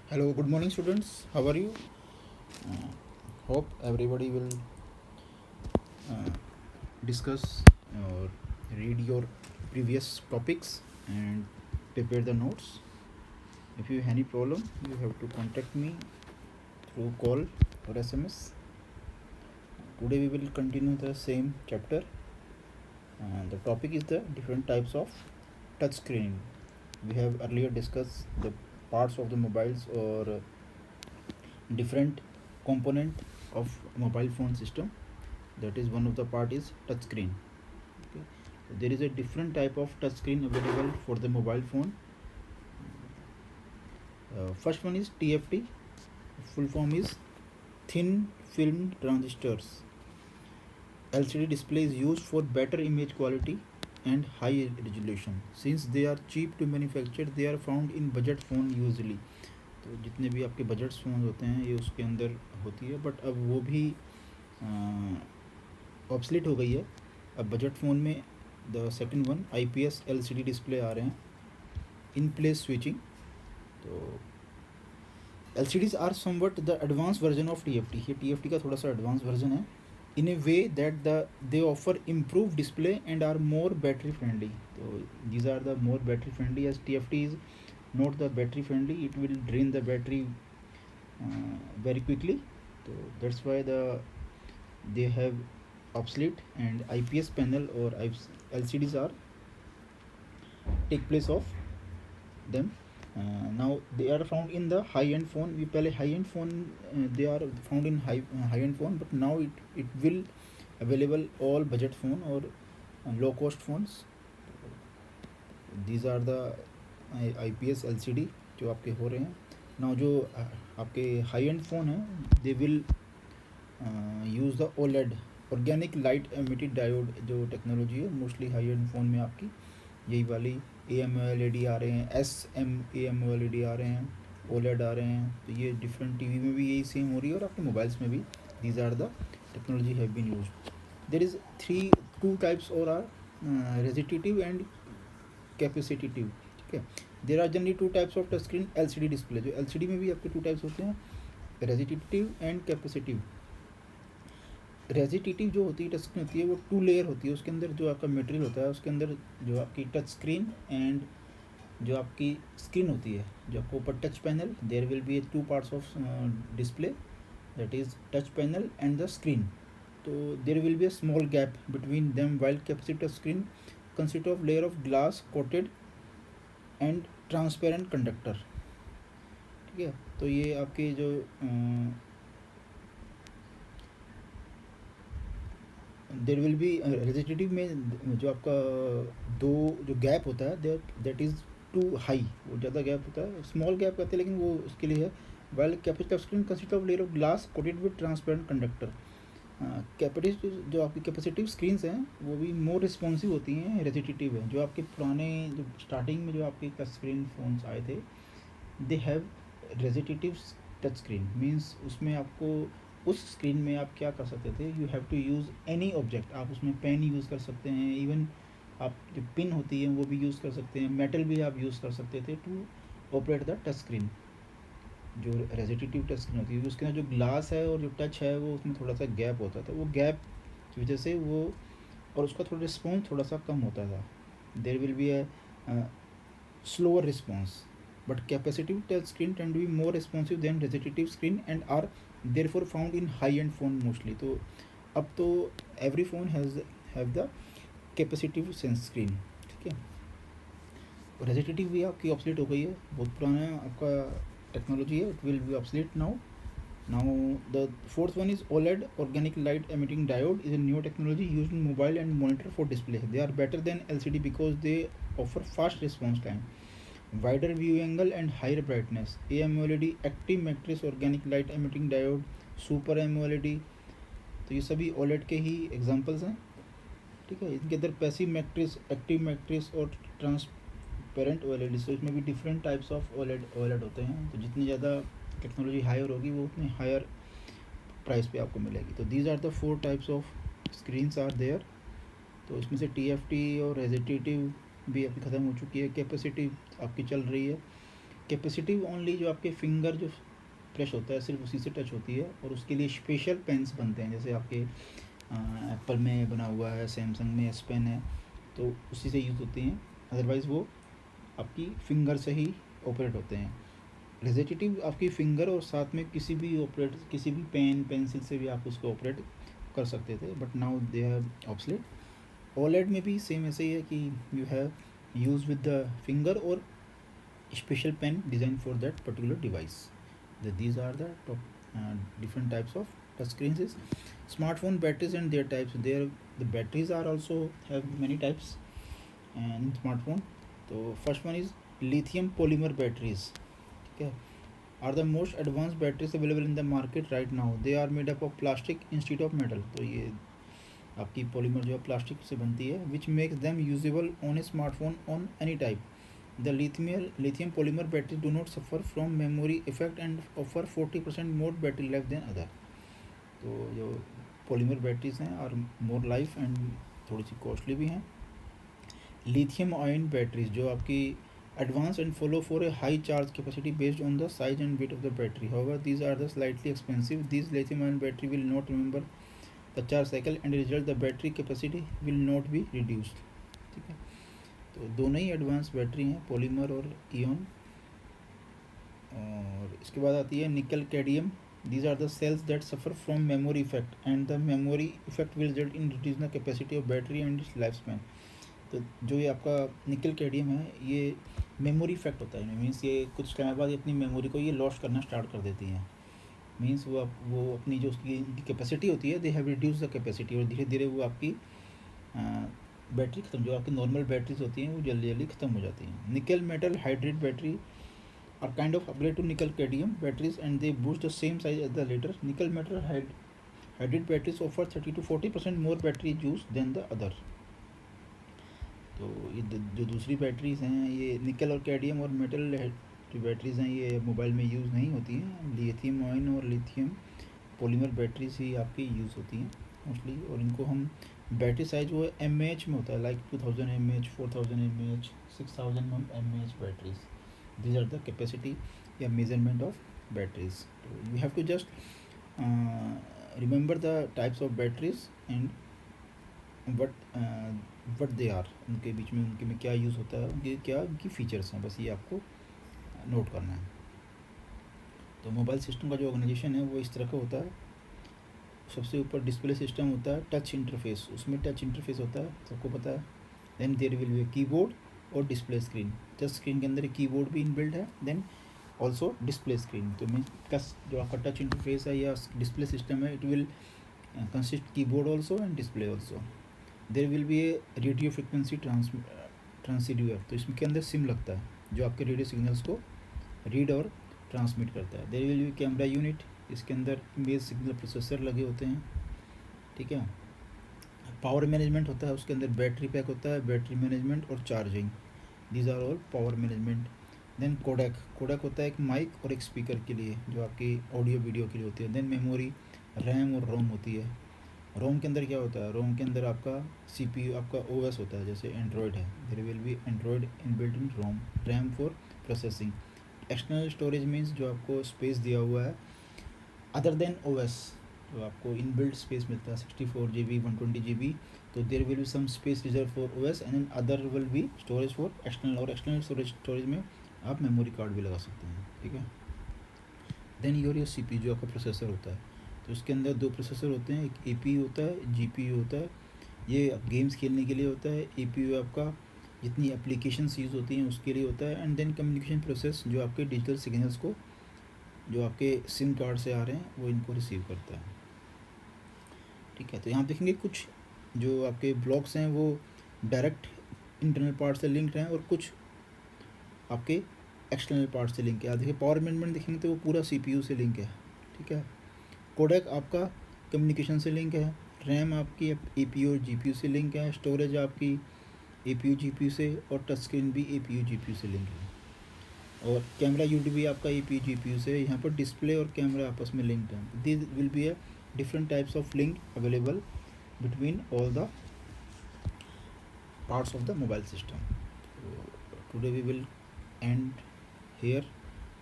Hello, good morning, students. How are you? Uh, Hope everybody will uh, discuss or read your previous topics and prepare the notes. If you have any problem, you have to contact me through call or SMS. Today we will continue the same chapter. The topic is the different types of touch screen. We have earlier discussed the parts of the mobiles or different component of mobile phone system. That is one of the part is touch screen. Okay. There is a different type of touch screen available for the mobile phone. First one is TFT. Full form is thin film transistors. LCD display is used for better image quality and high resolution. Since they are cheap to manufacture, they are found in budget phone usually. तो जितने भी आपके budget phone होते हैं ये उसके अंदर होती है, बट अब वो भी ऑब्सलीट हो गई है. अब बजट फ़ोन में the second one IPS LCD display आ रहे हैं, इन प्लेस स्विचिंग. तो LCDs are somewhat the advance version of TFT. ये TFT का थोड़ा सा एडवांस वर्जन है, in a way that they offer improve display and are more battery friendly. तो these are the more battery friendly as TFT is not the battery friendly. It will drain the battery very quickly. So that's why they have obsolete, and IPS panel or LCDs are take place of them. Now they are found in the high end phone. We पहले high end phone they are found in high end phone, but now it will available all budget phone or low cost phones. These are the IPS LCD जो आपके हो रहे हैं. Now जो आपके high and phone हैं they will use the OLED, organic light emitted diode. जो technology है मोस्टली हाई एंड फ़ोन में आपकी यही वाली AMOLED आ रहे हैं, SMAMOLED आ रहे हैं, OLED आ रहे हैं. तो ये डिफरेंट टीवी में भी यही सेम हो रही है और आपके मोबाइल्स में भी these are the technology have been used. There is two types और आर रेजिस्टिव एंड कैपेसिटिव. ठीक है. There are generally two types of touch screen LCD display. जो LCD में भी आपके टू टाइप्स होते हैं, रेजिस्टिव एंड कैपेसिटिव. रेजिस्टिव जो होती है टच स्क्रीन होती है वो टू लेयर होती है. उसके अंदर जो आपका मटेरियल होता है उसके अंदर जो आपकी टच स्क्रीन एंड जो आपकी स्क्रीन होती है, जो आपको ऊपर touch panel, there will be two parts of display, that is touch panel and the screen. तो there will be a small gap between them, while capacitive screen consist of layer of glass coated and transparent conductor. ठीक है. तो ये आपके जो देर will B resistive में जो आपका दो जो गैप होता है दैट इज़ टू हाई, वो ज़्यादा गैप होता है. स्मॉल गैप कहते हैं लेकिन वो उसके लिए है. While capacitive screen consist of layer of glass coated with transparent conductor. Capacitive जो आपकी कैपेसिटिव स्क्रीन्स हैं वो भी मोर रिस्पॉन्सिव होती हैं, रेजिस्टिव है. जो आपके पुराने जो स्टार्टिंग में जो आपके टच स्क्रीन फ़ोन्स आए थे they have resistive touch screen. Means उसमें आपको उस स्क्रीन में आप क्या कर सकते थे, you have to use any object. आप उसमें पेन यूज़ कर सकते हैं, इवन आप जो पिन होती है वो भी यूज़ कर सकते हैं, मेटल भी आप यूज़ कर सकते थे to operate the touch screen. जो रेजिस्टिव टच स्क्रीन होती है उसके अंदर जो ग्लास है और जो टच है वो उसमें थोड़ा सा गैप होता था. वो गैप की वजह से वो और उसका थोड़ा रिस्पॉन्स थोड़ा सा कम होता था. देर will be a slower response, but capacitive touch screen tend to be more responsive than resistive screen and are therefore found in high-end phone mostly. तो अब तो every phone has have the capacitive sense screen. ठीक है. Resistive भी आपकी obsolete हो गई है, बहुत पुराना आपका टेक्नोलॉजी है. It will be obsolete now. Now the fourth one is OLED, organic light emitting diode, is a new technology used in mobile and monitor for display. They are better than LCD because they offer fast response time, wider view angle and higher brightness. AMOLED, active matrix organic light emitting diode, super AMOLED. तो ये सभी OLED के ही examples हैं. ठीक है. इनके अंदर passive matrix, active matrix और ट्रांसपेरेंट OLED. तो इसमें भी डिफरेंट टाइप्स ऑफ OLED होते हैं. तो जितनी ज़्यादा टेक्नोलॉजी हायर होगी वो उतनी हायर प्राइस पे आपको मिलेगी. तो these are the four types of screens are there. तो इसमें से TFT और रेजिस्टिव भी आपकी ख़त्म हो चुकी है, कैपेसिटी आपकी चल रही है. कैपेसिटिव ओनली जो आपके फिंगर जो प्रेस होता है सिर्फ उसी से टच होती है, और उसके लिए स्पेशल पेन्स बनते हैं, जैसे आपके एप्पल में बना हुआ है, सैमसंग में एस पेन है, तो उसी से यूज़ होती हैं। अदरवाइज़ वो आपकी फिंगर से ही ऑपरेट होते हैं। रेजिस्टिव आपकी फिंगर और साथ में किसी भी पेन पेंसिल से भी आप उसको ऑपरेट कर सकते थे, but now they have obsolete. OLED में भी सेम ऐसे ही है कि you have use with the finger और special pen designed for that particular device. These are the top different types of touch screens. Is smartphone batteries and their types. The batteries are also have many types in smartphone. So first one is lithium polymer batteries. Okay, are the most advanced batteries available in the market right now. They are made up of plastic instead of metal. तो ये आपकी polymer जो है plastic से बनती है, which makes them usable on a smartphone on any type. The lithium polymer batteries do not suffer from memory effect and offer 40% more battery life than other. तो जो पॉलीमर बैटरीज हैं और more life and थोड़ी सी costly भी हैं। Lithium ion batteries जो आपकी advance and follow for a high charge capacity based on the size and weight of the battery. However, these are the slightly expensive. These lithium ion battery will not remember the charge cycle and result the battery capacity will not be reduced. ठीक है, तो दोनों ही advance battery हैं, polymer और ion. और इसके बाद आती है nickel cadmium. These are the cells that suffer from memory effect and the memory effect will result in reduce the capacity of battery and its life span. तो जो ये आपका निकल कैडियम है, ये मेमोरी इफेक्ट होता है, मीन्स ये कुछ टाइम बाद अपनी मेमोरी को ये लॉस करना स्टार्ट कर देती हैं। मीन्स वो अपनी जो उसकी कैपेसिटी होती है, they have reduce the capacity, और धीरे धीरे वो आपकी बैटरी खत्म, जो आपकी नॉर्मल बैटरीज होती हैं वो जल्दी जल्दी ख़त्म हो जाती हैं। Nickel metal hydride battery are kind of upgrade to nickel cadmium batteries and they boost the same size as the latter. Nickel metal hydride batteries offer 30 to 40% more battery use than the other. तो ये जो दूसरी batteries हैं, ये निकल और कैडियम और metal जो बैटरीज हैं, ये मोबाइल में यूज़ नहीं होती हैं। लिथियम आयन और लिथियम पॉलीमर बैटरीज ही आपकी यूज़ होती हैं मोस्टली, और इनको हम बैटरी साइज वो mAh में होता है, like 2000 mAh, 4000 mAh, 6000 mAh batteries. these are the capacity या measurement of batteries. So you have to just remember the types of batteries and what they are, उनके बीच में उनके में क्या यूज़ होता है, उनकी फीचर्स हैं, बस ये आपको नोट करना है। तो मोबाइल सिस्टम का जो ऑर्गेनाइजेशन है वो इस तरह का होता है। सबसे ऊपर डिस्प्ले सिस्टम होता है, टच इंटरफेस, उसमें टच इंटरफेस होता है, सबको पता है। Then there will be keyboard और डिस्प्ले स्क्रीन। टच स्क्रीन के अंदर एक कीबोर्ड भी इनबिल्ट है, देन ऑल्सो डिस्प्ले स्क्रीन। तो मीन टच जो आपका टच इंटरफेस है या डिस्प्ले सिस्टम है, it will consist keyboard also and display also. There will be a radio frequency transducer, तो इसके अंदर सिम लगता है जो आपके रेडियो सिग्नल्स को रीड और ट्रांसमिट करता है। There will be camera unit, इसके अंदर इमेज सिग्नल प्रोसेसर लगे होते हैं, ठीक है। पावर मैनेजमेंट होता है, उसके अंदर बैटरी पैक होता है, बैटरी मैनेजमेंट और charging, these are all power management. Then codec होता है एक माइक और एक स्पीकर के लिए, जो आपकी ऑडियो वीडियो के लिए होती है। देन मेमोरी, रैम और रोम होती है। रोम के अंदर क्या होता है, रोम के अंदर आपका CPU, आपका OS होता है, जैसे एंड्रॉयड है, there will be Android inbuilt in ROM. RAM for processing. External storage means जो आपको स्पेस दिया हुआ है अदर देन OS, जो आपको इनबिल्ट स्पेस मिलता है 64 GB, 120 GB, तो there will be some space reserve for OS and then other will be storage for external, और एक्सटर्नल स्टोरेज में आप मेमोरी कार्ड भी लगा सकते हैं, ठीक है। देन योर CPU जो आपका प्रोसेसर होता है, तो इसके अंदर दो प्रोसेसर होते हैं, एक APU होता है, GPU होता है। ये गेम्स खेलने के लिए होता है। APU आपका जितनी एप्लीकेशंस यूज़ होती हैं उसके लिए होता है। एंड देन कम्युनिकेशन प्रोसेस, जो आपके डिजिटल सिग्नल्स को जो आपके सिम कार्ड से आ रहे हैं वो इनको रिसीव करता है, ठीक है। तो यहाँ देखेंगे कुछ जो आपके ब्लॉक्स हैं वो डायरेक्ट इंटरनल पार्ट से लिंक्ड हैं और कुछ आपके एक्सटर्नल पार्ट से लिंक है। आप देखिए पावर मैनेजमेंट देखेंगे तो वो पूरा CPU से लिंक है, ठीक है। कोडेक आपका कम्युनिकेशन से लिंक है। रैम आपकी APU और GPU से लिंक है। स्टोरेज आपकी APU GPU से, और टच स्क्रीन भी APU GPU से लिंक है। और कैमरा यूनिट भी आपका APU GPU से। यहाँ पर डिस्प्ले और कैमरा आपस में लिंक्ड है। This will be a different types of link available between all the parts of the mobile system. So today we will end here.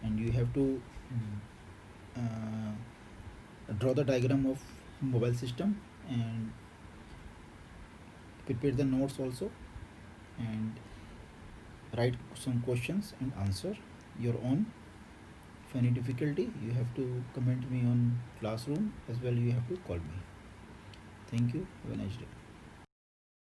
and you have to uh, draw the diagram of mobile system and prepare the notes also, and write some questions and answer your own. If any difficulty, you have to comment me on Classroom, as well you have to call me. Thank you. Have a nice day.